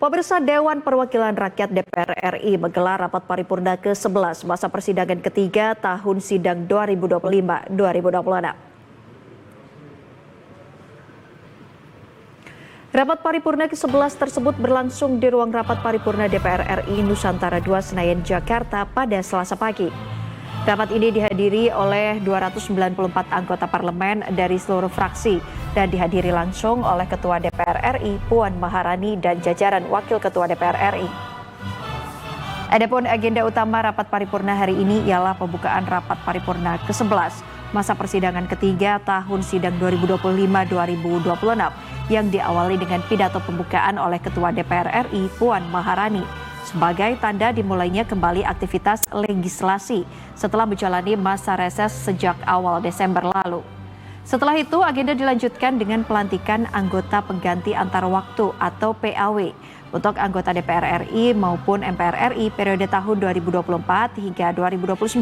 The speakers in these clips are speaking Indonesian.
Pemirsa Dewan Perwakilan Rakyat DPR RI menggelar rapat paripurna ke-11 masa persidangan ketiga tahun sidang 2025-2026. Rapat paripurna ke-11 tersebut berlangsung di ruang rapat paripurna DPR RI Nusantara 2 Senayan, Jakarta pada Selasa pagi. Rapat ini dihadiri oleh 294 anggota parlemen dari seluruh fraksi dan dihadiri langsung oleh Ketua DPR RI Puan Maharani dan jajaran Wakil Ketua DPR RI. Adapun agenda utama rapat paripurna hari ini ialah pembukaan rapat paripurna ke-11 masa persidangan ketiga tahun sidang 2025-2026 yang diawali dengan pidato pembukaan oleh Ketua DPR RI Puan Maharani sebagai tanda dimulainya kembali aktivitas legislasi setelah menjalani masa reses sejak awal Desember lalu. Setelah itu, agenda dilanjutkan dengan pelantikan anggota pengganti antar waktu atau PAW untuk anggota DPR RI maupun MPR RI periode tahun 2024 hingga 2029.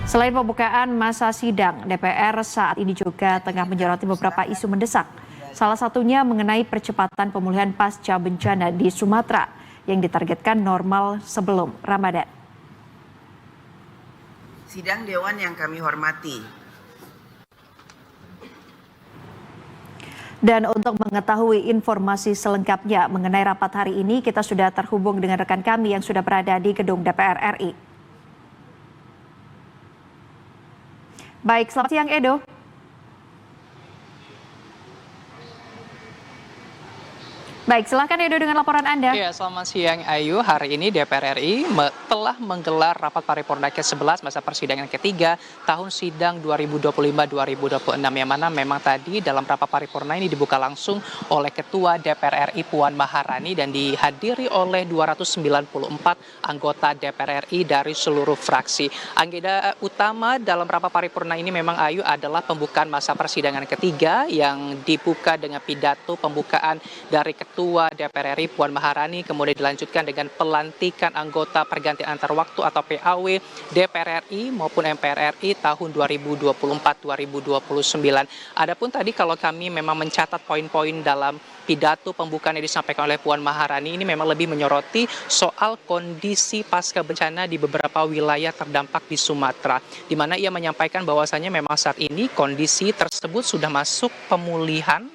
Selain pembukaan masa sidang, DPR saat ini juga tengah menyoroti beberapa isu mendesak. Salah satunya mengenai percepatan pemulihan pasca bencana di Sumatera yang ditargetkan normal sebelum Ramadan. Sidang Dewan yang kami hormati. Dan untuk mengetahui informasi selengkapnya mengenai rapat hari ini, kita sudah terhubung dengan rekan kami yang sudah berada di gedung DPR RI. Baik, selamat siang Edo. Baik, silakan Edo dengan laporan Anda. Ya, selamat siang Ayu. Hari ini DPR RI telah menggelar rapat paripurna ke-11 masa persidangan ketiga tahun sidang 2025-2026 yang mana memang tadi dalam rapat paripurna ini dibuka langsung oleh Ketua DPR RI Puan Maharani dan dihadiri oleh 294 anggota DPR RI dari seluruh fraksi. Agenda utama dalam rapat paripurna ini memang Ayu adalah pembukaan masa persidangan ketiga yang dibuka dengan pidato pembukaan dari Ketua DPR RI Puan Maharani, kemudian dilanjutkan dengan pelantikan anggota pergantian antar waktu atau PAW DPR RI maupun MPR RI tahun 2024-2029. Adapun tadi kalau kami memang mencatat poin-poin dalam pidato pembukaan yang disampaikan oleh Puan Maharani ini memang lebih menyoroti soal kondisi pasca bencana di beberapa wilayah terdampak di Sumatera, di mana ia menyampaikan bahwasannya memang saat ini kondisi tersebut sudah masuk pemulihan,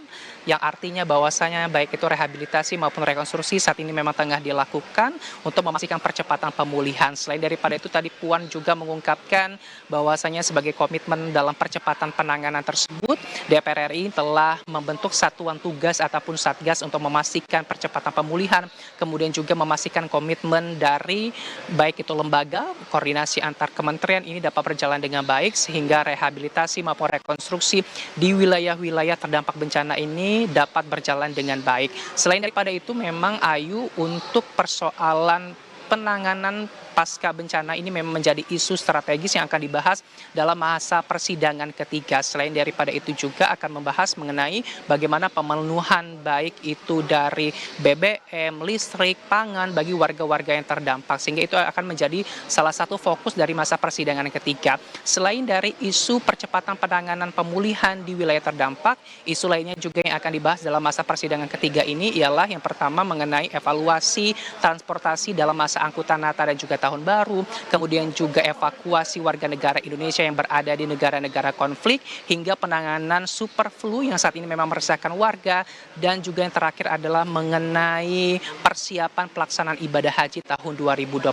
yang artinya bahwasanya baik itu rehabilitasi maupun rekonstruksi saat ini memang tengah dilakukan untuk memastikan percepatan pemulihan. Selain daripada itu tadi Puan juga mengungkapkan bahwasanya sebagai komitmen dalam percepatan penanganan tersebut, DPR RI telah membentuk satuan tugas ataupun satgas untuk memastikan percepatan pemulihan, kemudian juga memastikan komitmen dari baik itu lembaga, koordinasi antar kementerian ini dapat berjalan dengan baik sehingga rehabilitasi maupun rekonstruksi di wilayah-wilayah terdampak bencana ini dapat berjalan dengan baik. Selain daripada itu memang Ayu untuk persoalan penanganan pasca bencana ini memang menjadi isu strategis yang akan dibahas dalam masa persidangan ketiga. Selain daripada itu juga akan membahas mengenai bagaimana pemenuhan baik itu dari BBM, listrik, pangan bagi warga-warga yang terdampak. Sehingga itu akan menjadi salah satu fokus dari masa persidangan ketiga. Selain dari isu percepatan penanganan pemulihan di wilayah terdampak, isu lainnya juga yang akan dibahas dalam masa persidangan ketiga ini ialah yang pertama mengenai evaluasi transportasi dalam masa angkutan Natal dan juga Tahun Baru, kemudian juga evakuasi warga negara Indonesia yang berada di negara-negara konflik, hingga penanganan super flu yang saat ini memang meresahkan warga, dan juga yang terakhir adalah mengenai persiapan pelaksanaan ibadah haji tahun 2026.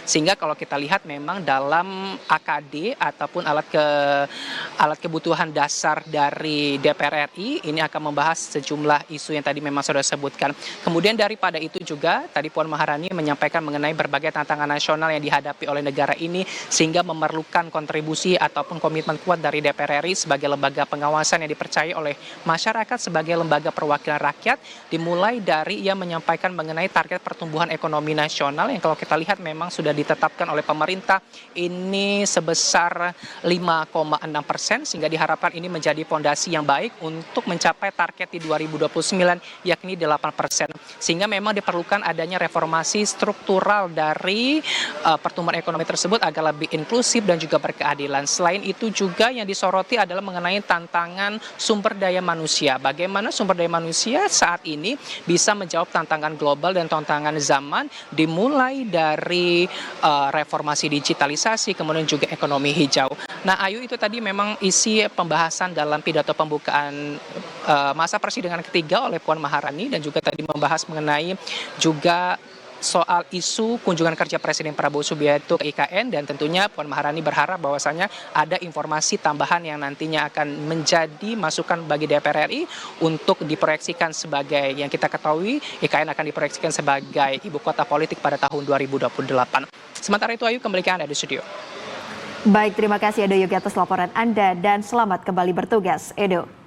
Sehingga kalau kita lihat memang dalam AKD ataupun alat kebutuhan dasar dari DPR RI ini akan membahas sejumlah isu yang tadi memang sudah sebutkan. Kemudian daripada itu juga tadi Puan Maharani menyampaikan mengenai berbagai tantangan nasional yang dihadapi oleh negara ini sehingga memerlukan kontribusi ataupun komitmen kuat dari DPR RI sebagai lembaga pengawasan yang dipercaya oleh masyarakat sebagai lembaga perwakilan rakyat, dimulai dari ia menyampaikan mengenai target pertumbuhan ekonomi nasional yang kalau kita lihat memang sudah ditetapkan oleh pemerintah ini sebesar 5,6%, sehingga diharapkan ini menjadi fondasi yang baik untuk mencapai target di 2029 yakni 8%. Sehingga memang diperlukan adanya reformasi struktural struktural dari pertumbuhan ekonomi tersebut agar lebih inklusif dan juga berkeadilan. Selain itu juga yang disoroti adalah mengenai tantangan sumber daya manusia. Bagaimana sumber daya manusia saat ini bisa menjawab tantangan global dan tantangan zaman, dimulai dari reformasi digitalisasi, kemudian juga ekonomi hijau. Nah, Ayu, itu tadi memang isi pembahasan dalam pidato pembukaan masa persidangan ketiga oleh Puan Maharani, dan juga tadi membahas mengenai juga soal isu kunjungan kerja Presiden Prabowo Subianto ke IKN, dan tentunya Puan Maharani berharap bahwasanya ada informasi tambahan yang nantinya akan menjadi masukan bagi DPR RI untuk diproyeksikan sebagai, yang kita ketahui IKN akan diproyeksikan sebagai ibu kota politik pada tahun 2028. Sementara itu, Ayu, kembali ke Anda di studio. Baik, terima kasih Edo Yogi atas laporan Anda dan selamat kembali bertugas, Edo.